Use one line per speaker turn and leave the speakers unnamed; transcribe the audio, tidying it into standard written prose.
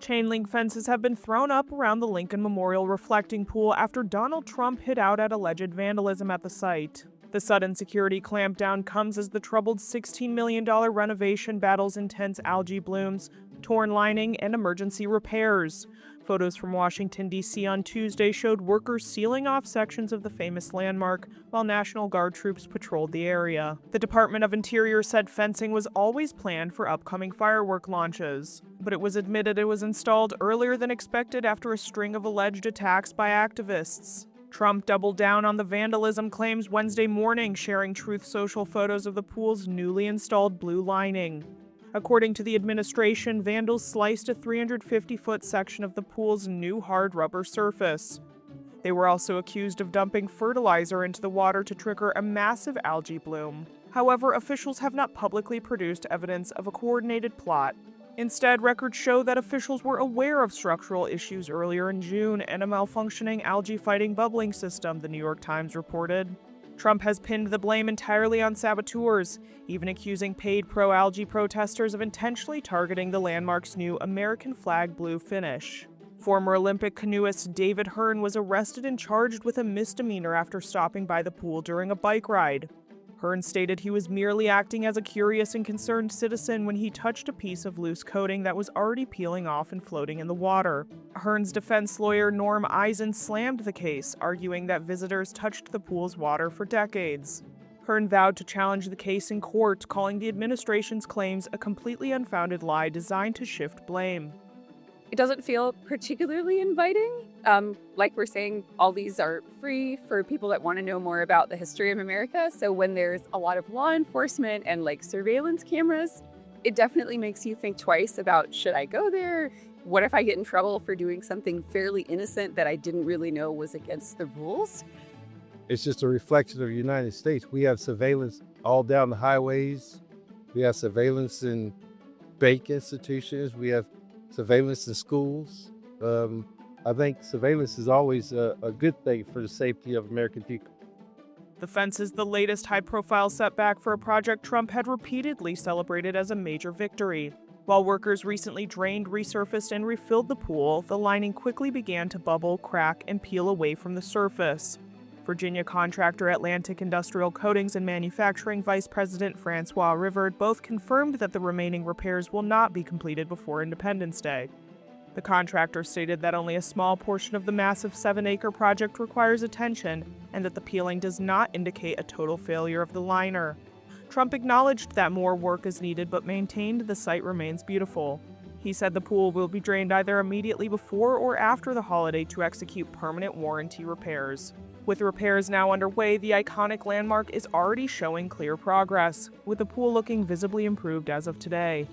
Chain link fences have been thrown up around the Lincoln Memorial reflecting pool after Donald Trump hit out at alleged vandalism at the site. The sudden security clampdown comes as the troubled $16 million renovation battles intense algae blooms, torn lining, and emergency repairs. Photos from Washington, D.C. on Tuesday showed workers sealing off sections of the famous landmark while National Guard troops patrolled the area. The Department of Interior said fencing was always planned for upcoming firework launches, but it was admitted it was installed earlier than expected after a string of alleged attacks by activists. Trump doubled down on the vandalism claims Wednesday morning, sharing Truth Social photos of the pool's newly installed blue lining. According to the administration, vandals sliced a 350-foot section of the pool's new hard rubber surface. They were also accused of dumping fertilizer into the water to trigger a massive algae bloom. However, officials have not publicly produced evidence of a coordinated plot. Instead, records show that officials were aware of structural issues earlier in June and a malfunctioning algae-fighting bubbling system, the New York Times reported. Trump has pinned the blame entirely on saboteurs, even accusing paid pro-algae protesters of intentionally targeting the landmark's new American flag blue finish. Former Olympic canoeist David Hearn was arrested and charged with a misdemeanor after stopping by the pool during a bike ride. Hearn stated he was merely acting as a curious and concerned citizen when he touched a piece of loose coating that was already peeling off and floating in the water. Hearn's defense lawyer Norm Eisen slammed the case, arguing that visitors touched the pool's water for decades. Hearn vowed to challenge the case in court, calling the administration's claims a completely unfounded lie designed to shift blame.
It doesn't feel particularly inviting. Like we're saying, all these are free for people that want to know more about the history of America. So when there's a lot of law enforcement and surveillance cameras, it definitely makes you think twice about, should I go there? What if I get in trouble for doing something fairly innocent that I didn't really know was against the rules?
It's just a reflection of the United States. We have surveillance all down the highways. We have surveillance in bank institutions. We have surveillance in schools. I think surveillance is always a good thing for the safety of American people.
The fence is the latest high-profile setback for a project Trump had repeatedly celebrated as a major victory. While workers recently drained, resurfaced, and refilled the pool, the lining quickly began to bubble, crack, and peel away from the surface. Virginia contractor Atlantic Industrial Coatings and Manufacturing Vice President Francois Rivard both confirmed that the remaining repairs will not be completed before Independence Day. The contractor stated that only a small portion of the massive 7-acre project requires attention and that the peeling does not indicate a total failure of the liner. Trump acknowledged that more work is needed but maintained the site remains beautiful. He said the pool will be drained either immediately before or after the holiday to execute permanent warranty repairs. With repairs now underway, the iconic landmark is already showing clear progress, with the pool looking visibly improved as of today.